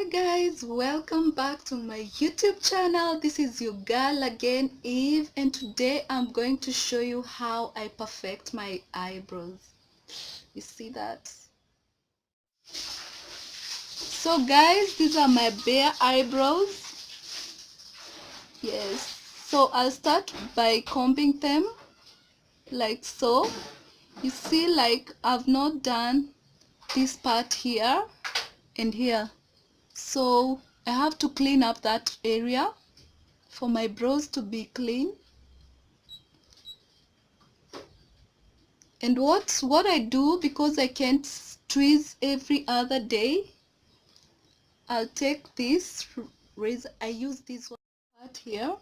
Hi guys, welcome back to my YouTube channel. This is your girl again, Eve, and today I'm going to show you how I perfect my eyebrows. You see that? So guys, these are my bare eyebrows. Yes. So I'll start by combing them like so. You see, like I've not done this part here and here. So I have to clean up that area for my brows to be clean. And what I do, because I can't tweeze every other day, I'll take this razor. I use this one part here.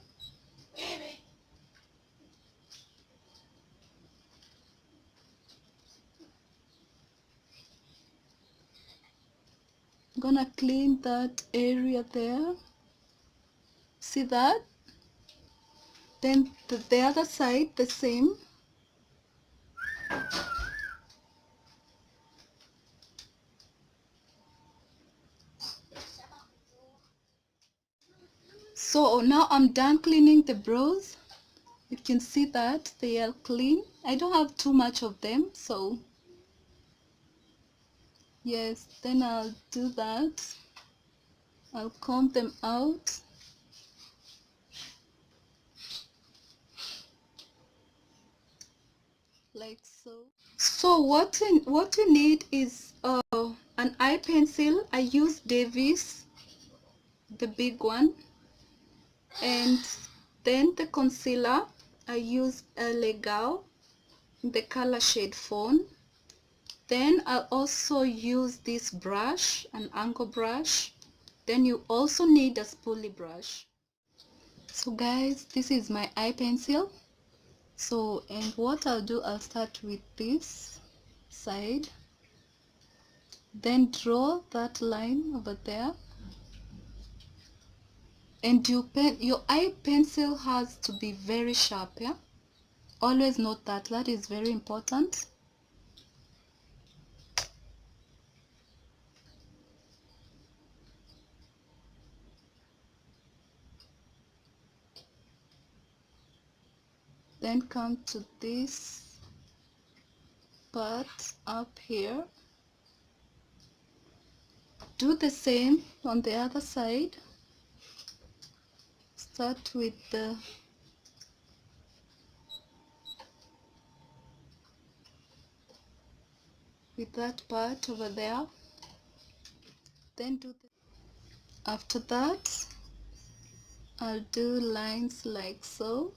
I'm gonna clean that area there. See that? Then the other side, the same. So now I'm done cleaning the brows. You can see that they are clean. I don't have too much of them, so yes, then I'll do that. I'll comb them out. Like so. So what you need is an eye pencil. I use Davis, the big one, and then the concealer. I use a Legao, the color shade Fawn. Then I'll also use this brush, an angle brush. Then you also need a spoolie brush. So guys, this is my eye pencil. So, and what I'll do, I'll start with this side, then draw that line over there, and your eye pencil has to be very sharp. Yeah, always note that. That is very important. Then come to this part up here. Do the same on the other side. Start with that part over there. Then after that, I'll do lines like so.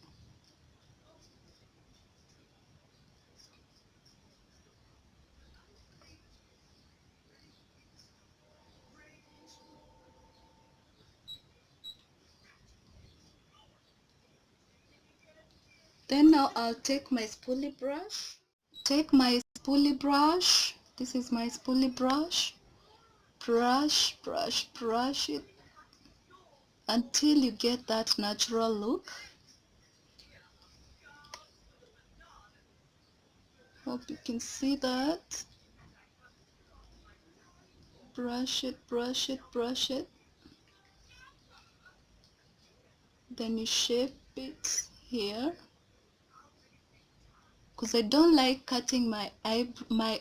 Then now I'll take my spoolie brush. This is my spoolie brush. Brush it until you get that natural look. Hope you can see that. Brush it. Then you shape it here. Because I don't like cutting my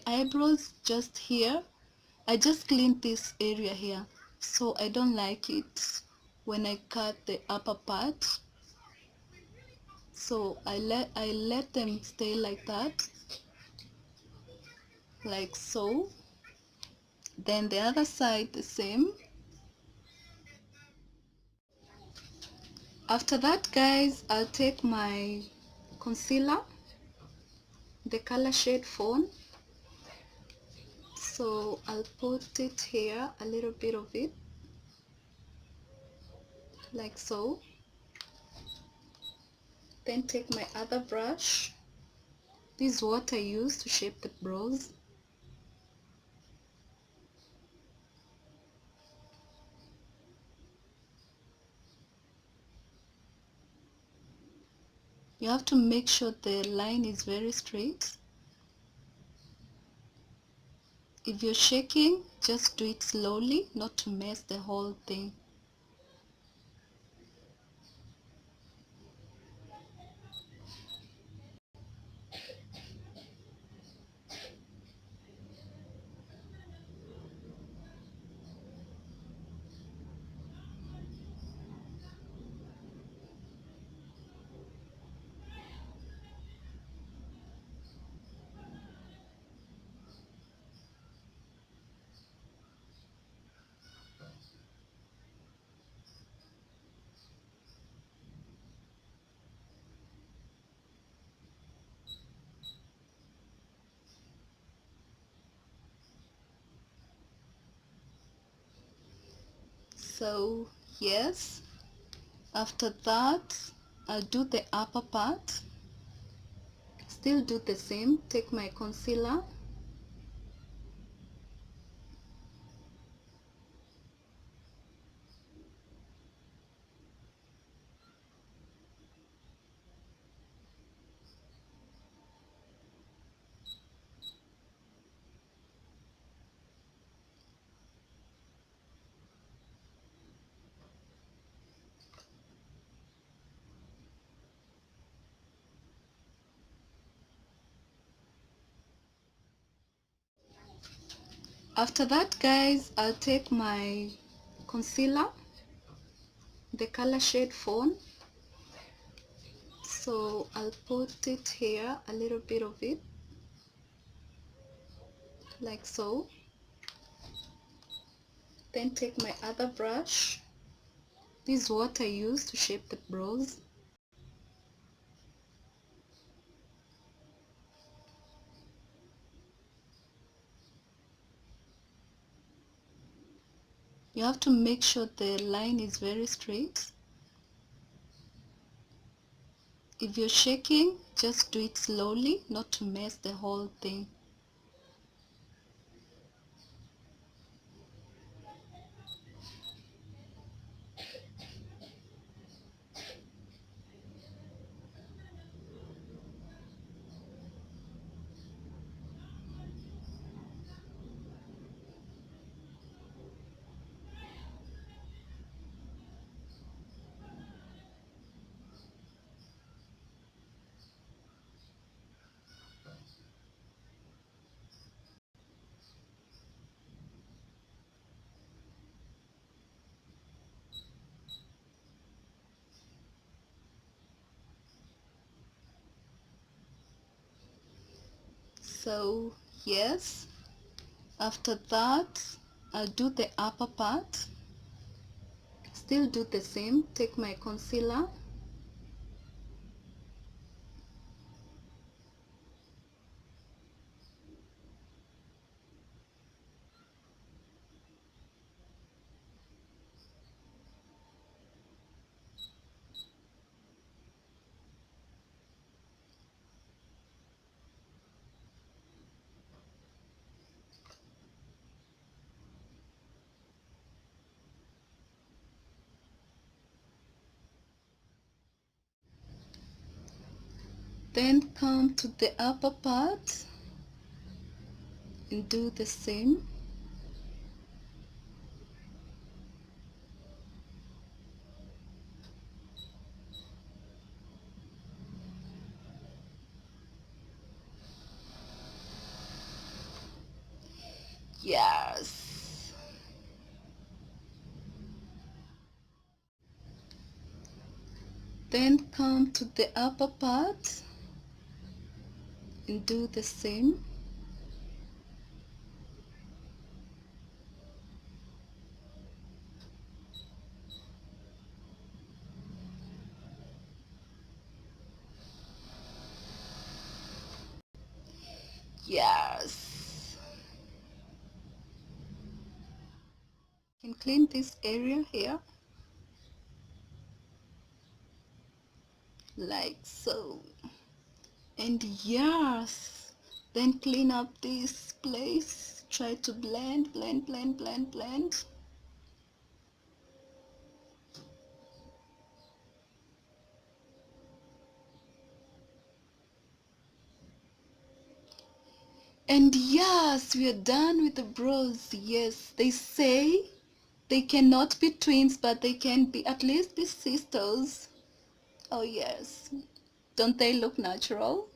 eyebrows just here. I just cleaned this area here, so I don't like it when I cut the upper part. So I let them stay like that, like so. Then the other side the same. After that, guys, I'll take my concealer, the color shade Fawn. So I'll put it here, a little bit of it, like so. Then take my other brush. This is what I use to shape the brows. You have to make sure the line is very straight. If you're shaking, just do it slowly, not to mess the whole thing. So yes, after that I'll do the upper part. Still do the same. Take my concealer, after that guys, I'll take my concealer, the color shade Fawn. So I'll put it here, a little bit of it, like so. Then take my other brush. This is what I use to shape the brows. You have to make sure the line is very straight. If you're shaking, just do it slowly, not to mess the whole thing. So yes, after that I'll do the upper part. Still do the same. Take my concealer, then come to the upper part and do the same. Yes. Then come to the upper part and do the same. Yes. You can clean this area here, like so. And yes, then clean up this place. Try to blend, blend, blend, blend, blend. And yes, we are done with the brows. Yes, they say they cannot be twins, but they can be at least be sisters. Oh yes. Don't they look natural?